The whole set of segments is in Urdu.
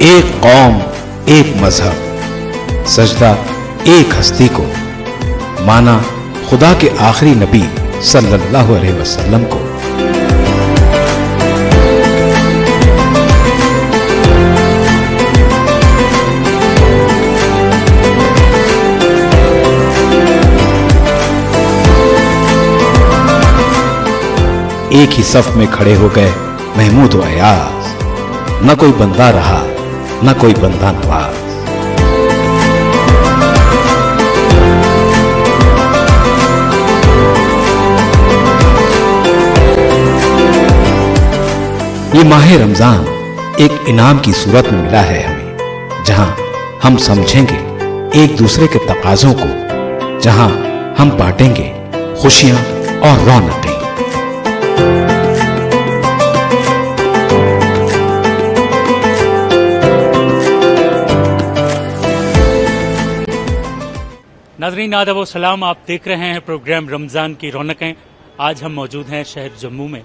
ایک قوم ایک مذہب، سجدہ ایک ہستی کو، مانا خدا کے آخری نبی صلی اللہ علیہ وسلم کو۔ ایک ہی صف میں کھڑے ہو گئے محمود و ایاز، نہ کوئی بندہ رہا نہ کوئی بندہ نواز۔ یہ ماہ رمضان ایک انعام کی صورت میں ملا ہے ہمیں، جہاں ہم سمجھیں گے ایک دوسرے کے تقاضوں کو، جہاں ہم بانٹیں گے خوشیاں اور رونقیں۔ ناظرین آداب و سلام، آپ دیکھ رہے ہیں پروگرام رمضان کی رونقیں۔ آج ہم موجود ہیں شہر جموں میں۔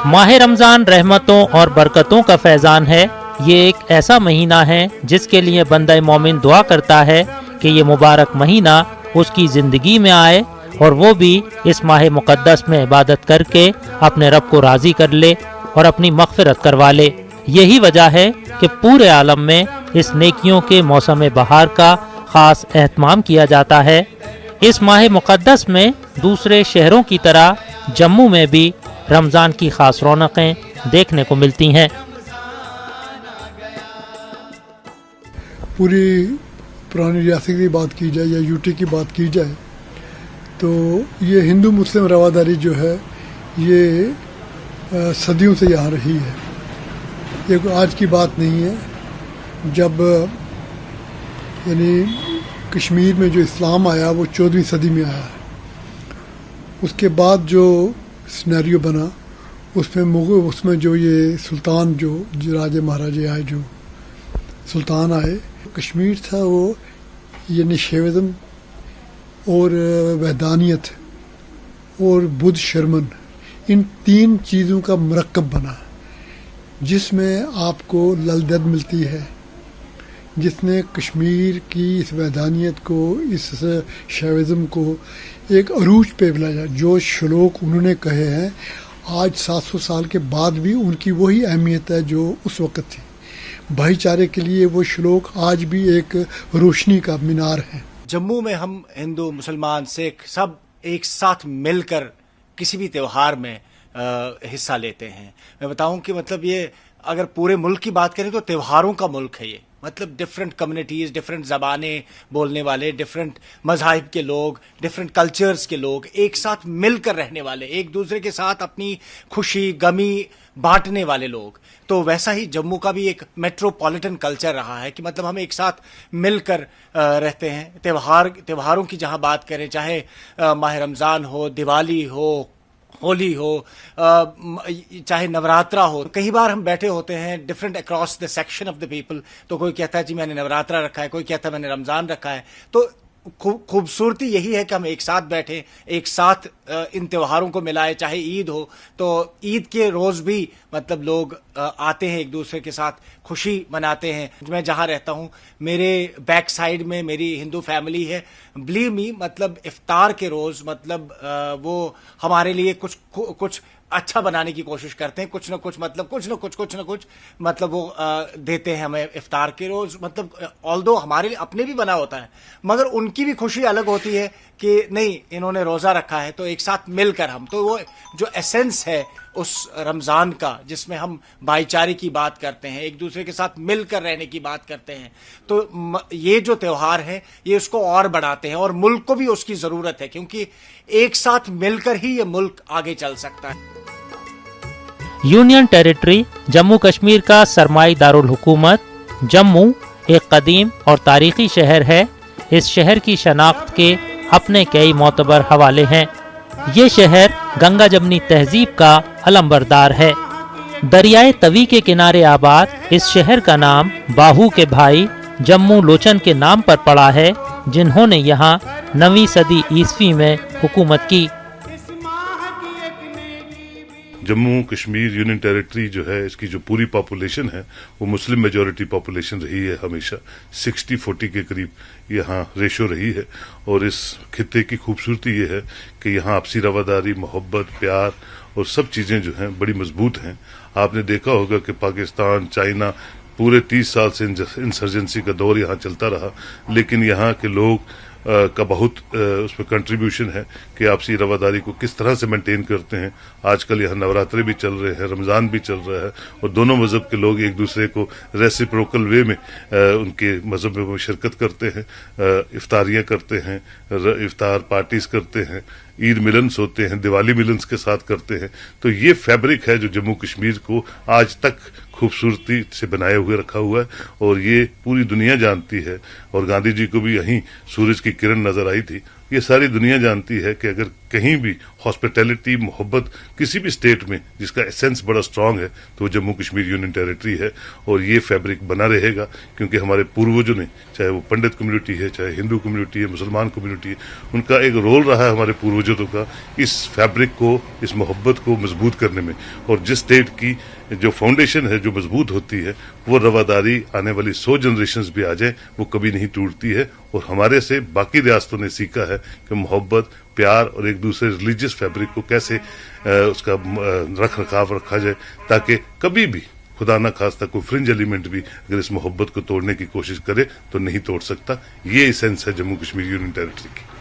ماہ رمضان رحمتوں اور برکتوں کا فیضان ہے۔ یہ ایک ایسا مہینہ ہے جس کے لیے بندہ مومن دعا کرتا ہے کہ یہ مبارک مہینہ اس کی زندگی میں آئے اور وہ بھی اس ماہ مقدس میں عبادت کر کے اپنے رب کو راضی کر لے اور اپنی مغفرت کروا لے۔ یہی وجہ ہے کہ پورے عالم میں اس نیکیوں کے موسم بہار کا خاص اہتمام کیا جاتا ہے۔ اس ماہ مقدس میں دوسرے شہروں کی طرح جموں میں بھی رمضان کی خاص رونقیں دیکھنے کو ملتی ہیں۔ پوری پرانی ریاست کی بات کی جائے یا یو ٹی کی بات کی جائے تو یہ ہندو مسلم رواداری جو ہے یہ صدیوں سے یہاں رہی ہے۔ یہ کوئی آج کی بات نہیں ہے۔ جب یعنی کشمیر میں جو اسلام آیا وہ 14ویں صدی میں آیا ہے۔ اس کے بعد جو سینیریو بنا اس میں جو یہ سلطان جو راجے مہاراجے آئے، جو سلطان آئے، کشمیر تھا وہ یعنی شیوزم اور وحدانیت اور بدھ شرمن، ان تین چیزوں کا مرکب بنا، جس میں آپ کو لل دید ملتی ہے، جس نے کشمیر کی اس وحدانیت کو، اس شیوزم کو ایک عروج پہ لایا۔ جو شلوک انہوں نے کہے ہیں آج 700 سال کے بعد بھی ان کی وہی اہمیت ہے جو اس وقت تھی۔ بھائی چارے کے لیے وہ شلوک آج بھی ایک روشنی کا مینار ہے۔ جموں میں ہم ہندو مسلمان سکھ سب ایک ساتھ مل کر کسی بھی تہوار میں حصہ لیتے ہیں۔ میں بتاؤں کہ مطلب یہ اگر پورے ملک کی بات کریں تو تہواروں کا ملک ہے یہ، مطلب ڈفرینٹ کمیونٹیز، ڈفرینٹ زبانیں بولنے والے، ڈفرینٹ مذاہب کے لوگ، ڈفرینٹ کلچرز کے لوگ ایک ساتھ مل کر رہنے والے، ایک دوسرے کے ساتھ اپنی خوشی غمی بانٹنے والے لوگ۔ تو ویسا ہی جموں کا بھی ایک میٹروپولیٹن کلچر رہا ہے کہ مطلب ہم ایک ساتھ مل کر رہتے ہیں۔ تہواروں کی جہاں بات کریں، چاہے ماہ رمضان ہو، دیوالی ہو، ہولی ہو، چاہے نوراترا ہو، کئی بار ہم بیٹھے ہوتے ہیں different across the section of the people, تو کوئی کہتا ہے جی میں نے نوراترا رکھا ہے، کوئی کہتا ہے میں نے رمضان رکھا ہے۔ تو خوبصورتی یہی ہے کہ ہم ایک ساتھ بیٹھیں، ایک ساتھ ان تہواروں کو ملائے۔ چاہے عید ہو تو عید کے روز بھی مطلب لوگ آتے ہیں ایک دوسرے کے ساتھ خوشی مناتے ہیں۔ میں جہاں رہتا ہوں میرے بیک سائیڈ میں میری ہندو فیملی ہے، بلیو می، مطلب افطار کے روز مطلب وہ ہمارے لیے کچھ اچھا بنانے کی کوشش کرتے ہیں، کچھ نہ کچھ مطلب وہ دیتے ہیں ہمیں افطار کے روز۔ مطلب آلدو ہمارے لیے اپنے بھی بنا ہوتا ہے، مگر ان کی بھی خوشی الگ ہوتی ہے کہ نہیں انہوں نے روزہ رکھا ہے تو ایک ساتھ مل کر ہم، تو وہ جو ایسنس ہے اس رمضان کا جس میں ہم بھائی چارے کی بات کرتے ہیں، ایک دوسرے کے ساتھ مل کر رہنے کی بات کرتے ہیں، تو یہ جو تہوار ہے یہ اس کو اور بڑھاتے ہیں، اور ملک کو بھی اس کی ضرورت ہے کیونکہ ایک ساتھ مل کر ہی یہ ملک آگے چل سکتا ہے۔ یونین ٹیریٹری جموں کشمیر کا سرمائی دارالحکومت جموں ایک قدیم اور تاریخی شہر ہے۔ اس شہر کی شناخت کے اپنے کئی معتبر حوالے ہیں۔ یہ شہر گنگا جمنی تہذیب کا علمبردار ہے. دریائے توی کے کنارے آباد اس شہر کا نام باہو کے بھائی جموں لوچن کے نام پر پڑا ہے، جنہوں نے یہاں 9ویں صدی عیسوی میں حکومت کی. جموں کشمیر یونین ٹیریٹری جو ہے، اس کی جو پوری پاپولیشن ہے وہ مسلم میجورٹی پاپولیشن رہی ہے، ہمیشہ 60-40 کے قریب یہاں ریشو رہی ہے. اور اس خطے کی خوبصورتی یہ ہے کہ یہاں آپسی رواداری، محبت، پیار اور سب چیزیں جو ہیں بڑی مضبوط ہیں. آپ نے دیکھا ہوگا کہ پاکستان، چائنا پورے 30 سال سے انسرجنسی کا دور یہاں چلتا رہا، لیکن یہاں کے لوگ کا بہت اس میں کنٹریبیوشن ہے کہ آپسی رواداری کو کس طرح سے مینٹین کرتے ہیں. آج کل یہاں نوراترے بھی چل رہے ہیں، رمضان بھی چل رہا ہے، اور دونوں مذہب کے لوگ ایک دوسرے کو ریسیپروکل وے میں ان کے مذہب میں شرکت کرتے ہیں، افطاریاں کرتے ہیں، افطار پارٹیز کرتے ہیں، عید ملنس ہوتے ہیں، دیوالی ملنس کے ساتھ کرتے ہیں. تو یہ فیبرک ہے جو جموں کشمیر کو آج تک خوبصورتی سے بنائے ہوئے رکھا ہوا ہے، اور یہ پوری دنیا جانتی ہے. اور گاندھی جی کو بھی یہیں سورج کی کرن نظر آئی تھی. یہ ساری دنیا جانتی ہے کہ اگر کہیں بھی ہاسپٹیلٹی، محبت کسی بھی اسٹیٹ میں جس کا ایسنس بڑا اسٹرانگ ہے تو وہ جموں کشمیر یونین ٹیریٹری ہے. اور یہ فیبرک بنا رہے گا کیونکہ ہمارے پوروجوں نے، چاہے وہ پنڈت کمیونٹی ہے، چاہے ہندو کمیونٹی ہے، مسلمان کمیونٹی ہے، ان کا ایک رول رہا ہے ہمارے پوروجوں کا اس فیبرک کو، اس محبت کو مضبوط کرنے میں. اور جس اسٹیٹ کی جو فاؤنڈیشن ہے جو مضبوط ہوتی ہے، وہ رواداری آنے والی 100 جنریشنز بھی آ جائیں وہ کبھی نہیں ٹوٹتی ہے. اور ہمارے سے باقی ریاستوں نے سیکھا ہے کہ محبت، پیار اور ایک دوسرے ریلیجیس فیبرک کو کیسے اس کا رکھ رکھاو رکھا جائے، تاکہ کبھی بھی خدا نہ خواستہ کوئی فرنج ایلیمنٹ بھی اگر اس محبت کو توڑنے کی کوشش کرے تو نہیں توڑ سکتا. یہ ایسنس ہے جموں کشمیر یونین ٹیریٹری کی.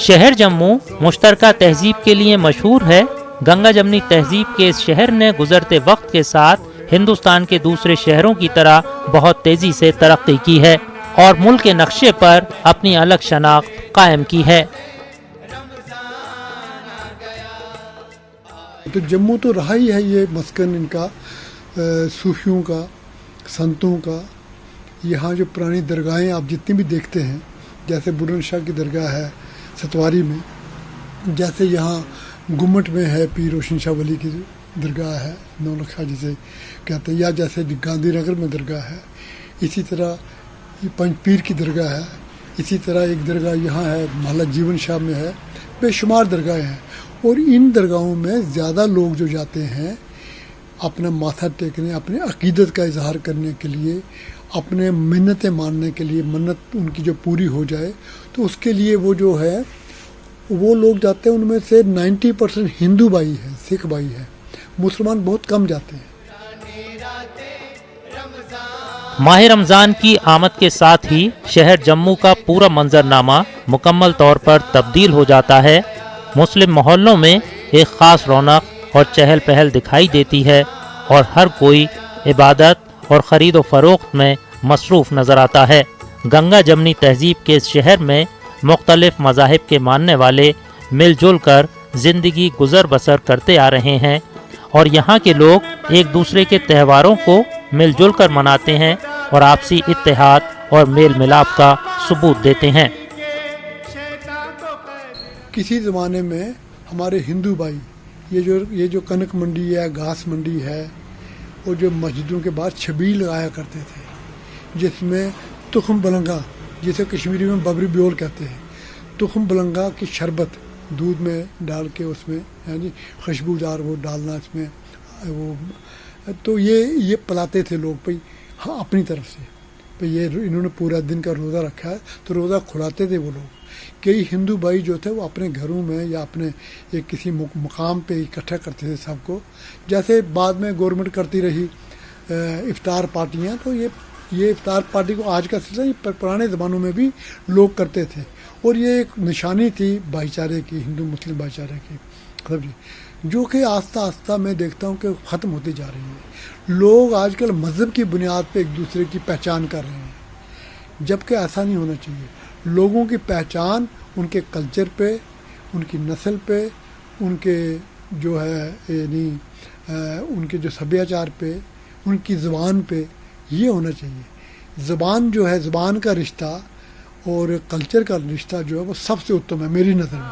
شہر جموں مشترکہ تہذیب کے لیے مشہور ہے. گنگا جمنی تہذیب کے اس شہر نے گزرتے وقت کے ساتھ ہندوستان کے دوسرے شہروں کی طرح بہت تیزی سے ترقی کی ہے اور ملک کے نقشے پر اپنی الگ شناخت قائم کی ہے. تو جموں تو رہا ہی ہے یہ مسکن ان کا، صوفیوں کا، سنتوں کا. یہاں جو پرانی درگاہیں آپ جتنی بھی دیکھتے ہیں، جیسے بلند شاہ کی درگاہ ہے ستواری میں، جیسے یہاں گمٹ میں ہے پیر روشن شاہ ولی کی درگاہ ہے، نولکھا جسے کہتے ہیں، یا جیسے گاندھی نگر میں درگاہ ہے، اسی طرح پنج پیر کی درگاہ ہے، اسی طرح ایک درگاہ یہاں ہے محلہ جیون شاہ میں ہے. بے شمار درگاہیں ہیں. اور ان درگاہوں میں زیادہ لوگ جو جاتے ہیں اپنا ماتھا ٹیکنے، اپنے عقیدت کا اظہار کرنے کے لیے، اپنے منتیں ماننے کے لیے، منت ان کی جو پوری ہو جائے تو اس کے لیے وہ جو ہے وہ لوگ جاتے ہیں. ان میں سے 90% ہندو بھائی ہیں، سکھ بھائی ہیں، مسلمان بہت کم جاتے ہیں. ماہ رمضان کی آمد کے ساتھ ہی شہر جموں کا پورا منظرنامہ مکمل طور پر تبدیل ہو جاتا ہے. مسلم محلوں میں ایک خاص رونق اور چہل پہل دکھائی دیتی ہے اور ہر کوئی عبادت اور خرید و فروخت میں مصروف نظر آتا ہے. گنگا جمنی تہذیب کے اس شہر میں مختلف مذاہب کے ماننے والے مل جل کر زندگی گزر بسر کرتے آ رہے ہیں اور یہاں کے لوگ ایک دوسرے کے تہواروں کو مل جل کر مناتے ہیں اور آپسی اتحاد اور میل ملاپ کا ثبوت دیتے ہیں. کسی زمانے میں ہمارے ہندو بھائی یہ جو کنک منڈی ہے، گھاس منڈی ہے، اور جو مسجدوں کے بعد چھبیل لگایا کرتے تھے جس میں تخم بلنگا، جسے کشمیری میں ببری بیول کہتے ہیں، تخم بلنگا کی شربت دودھ میں ڈال کے اس میں یعنی خوشبودار وہ ڈالنا اس میں، وہ تو یہ پلاتے تھے لوگ بھائی ہاں اپنی طرف سے بھائی یہ انہوں نے پورا دن کا روزہ رکھا ہے تو روزہ کھلاتے تھے وہ لوگ. کئی ہندو بھائی جو تھے وہ اپنے گھروں میں یا اپنے ایک کسی مقام پہ اکٹھا کرتے تھے سب کو، جیسے بعد میں گورنمنٹ کرتی رہی افطار پارٹیاں. تو یہ افطار پارٹی کو آج کا سلسلہ پرانے زمانوں میں بھی لوگ کرتے تھے اور یہ ایک نشانی تھی بھائی چارے کی، ہندو مسلم بھائی چارے کی، جو کہ آہستہ آہستہ میں دیکھتا ہوں کہ ختم ہوتی جا رہی ہے. لوگ آج کل مذہب کی بنیاد پہ ایک دوسرے کی پہچان کر رہے ہیں، جبکہ ایسا نہیں ہونا چاہیے. لوگوں کی پہچان ان کے کلچر پہ، ان کی نسل پہ، ان کے جو ہے یعنی ان کے جو سبھیاچار پہ، ان کی زبان پہ یہ ہونا چاہیے. زبان جو ہے، زبان کا رشتہ اور کلچر کا رشتہ جو ہے وہ سب سے اتم ہے میری نظر میں.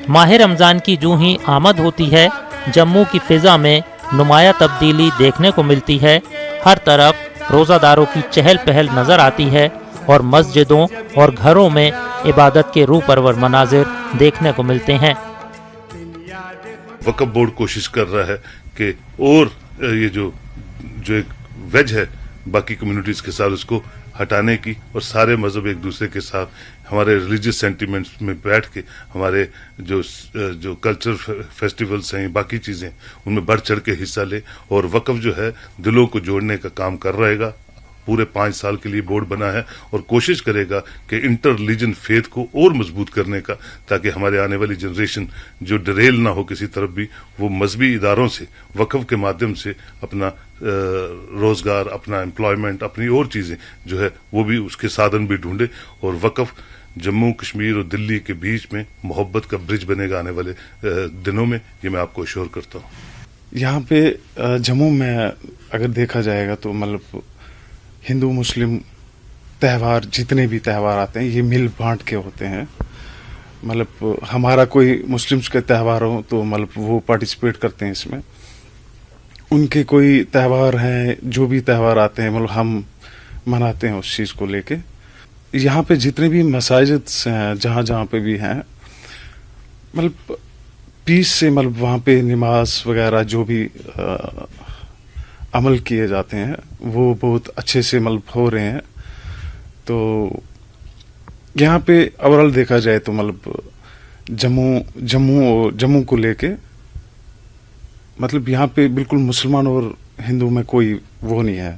ماہ رمضان کی جو ہی آمد ہوتی ہے جموں کی فضا میں نمایاں تبدیلی دیکھنے کو ملتی ہے. ہر طرف روزہ داروں کی چہل پہل نظر آتی ہے اور مسجدوں اور گھروں میں عبادت کے روح پرور مناظر دیکھنے کو ملتے ہیں. وقف بورڈ کوشش کر رہا ہے کہ اور یہ جو ایک ویج ہے باقی کمیونٹیز کے ساتھ اس کو ہٹانے کی اور سارے مذہب ایک دوسرے کے ساتھ ہمارے ریلیجیس سینٹیمنٹس میں بیٹھ کے ہمارے جو کلچر فیسٹیولز ہیں باقی چیزیں ان میں بڑھ چڑھ کے حصہ لے. اور وقف جو ہے دلوں کو جوڑنے کا کام کر رہے گا. پورے 5 سال کے لیے بورڈ بنا ہے اور کوشش کرے گا کہ انٹر ریلیجن فیتھ کو اور مضبوط کرنے کا تاکہ ہمارے آنے والی جنریشن جو ڈریل نہ ہو کسی طرف بھی وہ مذہبی اداروں سے وقف کے مادھیم سے اپنا روزگار اپنا امپلائمنٹ اپنی اور چیزیں جو ہے وہ بھی اس کے سادھن بھی ڈھونڈے. اور وقف جموں کشمیر اور دلی کے بیچ میں محبت کا برج بنے گا آنے والے دنوں میں. یہ میں آپ کو اشور کرتا ہوں. یہاں پہ جموں میں اگر دیکھا جائے گا تو مطلب ہندو مسلم تہوار جتنے بھی تہوار آتے ہیں یہ مل بانٹ کے ہوتے ہیں. مطلب ہمارا کوئی مسلمس کا تہوار ہو تو مطلب وہ پارٹیسپیٹ کرتے ہیں اس میں. ان کے کوئی تہوار ہیں جو بھی تہوار آتے ہیں مطلب ہم مناتے ہیں اس چیز کو لے کے. یہاں پہ جتنے بھی مساجد ہیں جہاں جہاں پہ بھی ہیں مطلب پیس سے مطلب وہاں پہ نماز وغیرہ جو بھی عمل کیے جاتے ہیں وہ بہت اچھے سے مطلب ہو رہے ہیں. تو یہاں پہ اوورال دیکھا جائے تو مطلب جموں کو لے کے مطلب یہاں پہ بالکل مسلمان اور ہندو میں کوئی وہ نہیں ہے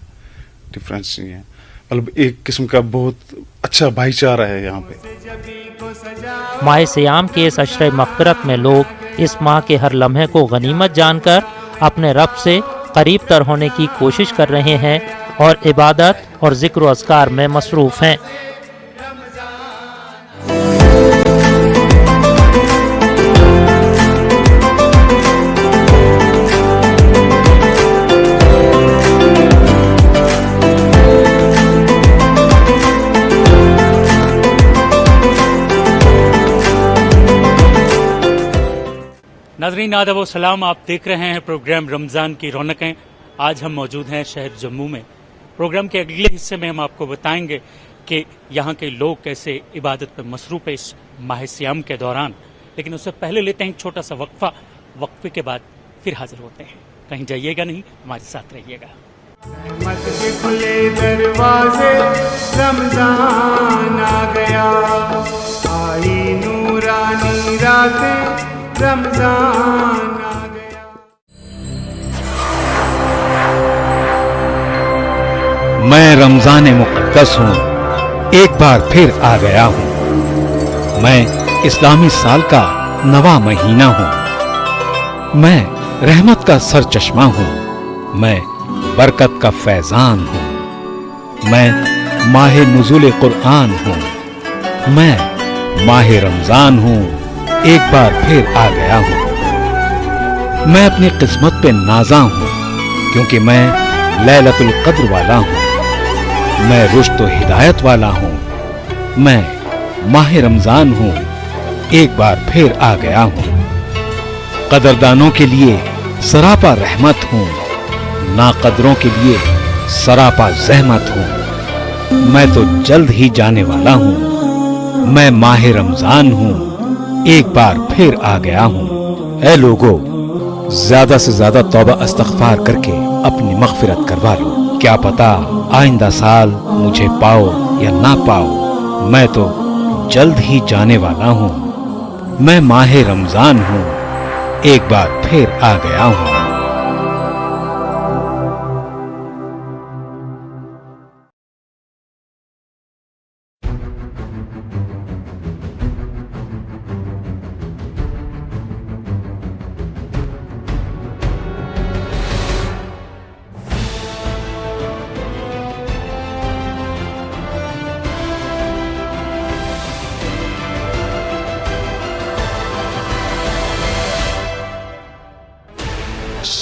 ڈفرینس نہیں ہے. مطلب ایک قسم کا بہت اچھا بھائی چارہ ہے یہاں پہ. ماہ سیام کے اس عشرہ مغفرت میں لوگ اس ماہ کے ہر لمحے کو غنیمت جان کر اپنے رب سے قریب تر ہونے کی کوشش کر رہے ہیں اور عبادت اور ذکر و اذکار میں مصروف ہیں. ناظرین آداب و سلام، آپ دیکھ رہے ہیں پروگرام رمضان کی رونقیں. آج ہم موجود ہیں شہر جموں میں. پروگرام کے اگلے حصے میں ہم آپ کو بتائیں گے کہ یہاں کے لوگ کیسے عبادت پر مصروف ہیں اس ماہ سیام کے دوران. لیکن اس سے پہلے لیتے ہیں ایک چھوٹا سا وقفہ. وقفے کے بعد پھر حاضر ہوتے ہیں. کہیں جائیے گا نہیں، ہمارے ساتھ رہیے گا. رحمت کے کھلے دروازے رمضان آ گیا، آئی نورانی راتیں رمضان آ گیا. میں رمضان مقدس ہوں، ایک بار پھر آ گیا ہوں. میں اسلامی سال کا نواں مہینہ ہوں. میں رحمت کا سر چشمہ ہوں. میں برکت کا فیضان ہوں. میں ماہ نزول قرآن ہوں. میں ماہ رمضان ہوں، ایک بار پھر آ گیا ہوں. میں اپنی قسمت پہ نازاں ہوں کیونکہ میں لیلۃ القدر والا ہوں. میں رشد و ہدایت والا ہوں. میں ماہ رمضان ہوں، ایک بار پھر آ گیا ہوں. قدردانوں کے لیے سراپا رحمت ہوں، ناقدروں کے لیے سراپا زحمت ہوں. میں تو جلد ہی جانے والا ہوں. میں ماہ رمضان ہوں، ایک بار پھر آ گیا ہوں. اے لوگو، زیادہ سے زیادہ توبہ استغفار کر کے اپنی مغفرت کروا لو. کیا پتا آئندہ سال مجھے پاؤ یا نہ پاؤ. میں تو جلد ہی جانے والا ہوں. میں ماہ رمضان ہوں، ایک بار پھر آ گیا ہوں.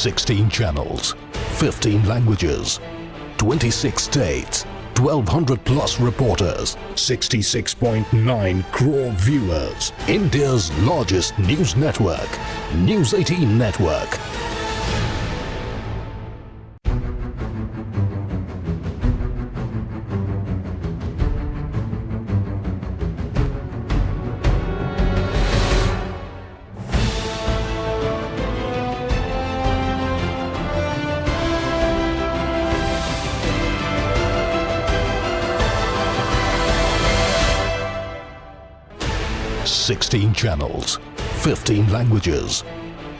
Sixteen channels, 15 languages, 26 states, 1,200 plus reporters, 66.9 crore viewers. India's largest news network, News 18 Network. Sixteen channels, 15 languages,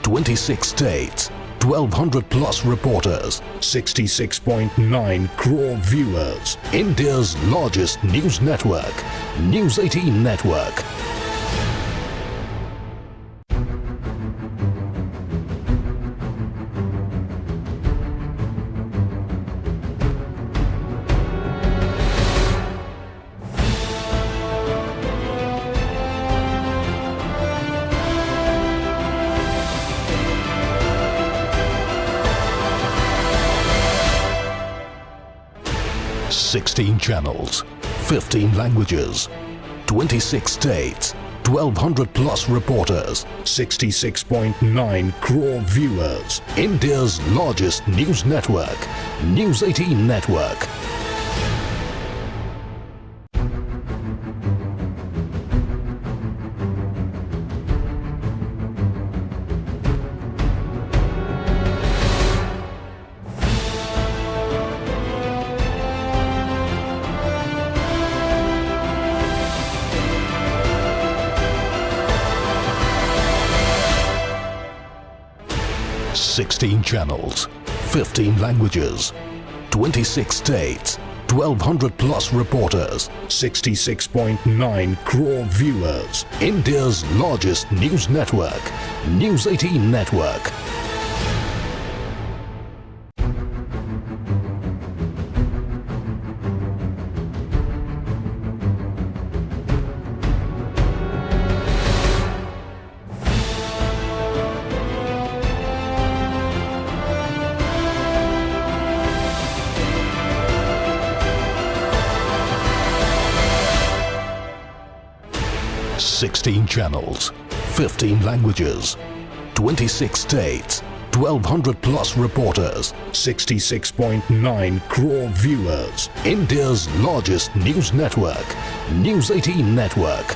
26 states, 1,200 plus reporters, 66.9 crore viewers. India's largest news network, News 18 Network. Sixteen channels, 15 languages, 26 states, 1,200 plus reporters, 66.9 crore viewers. India's largest news network, News 18 Network. Sixteen channels, 15 languages, 26 states, 1,200 plus reporters, 66.9 crore viewers. India's largest news network, News 18 Network. Sixteen channels, 15 languages, 26 states, 1,200 plus reporters, 66.9 crore viewers. India's largest news network, News 18 Network.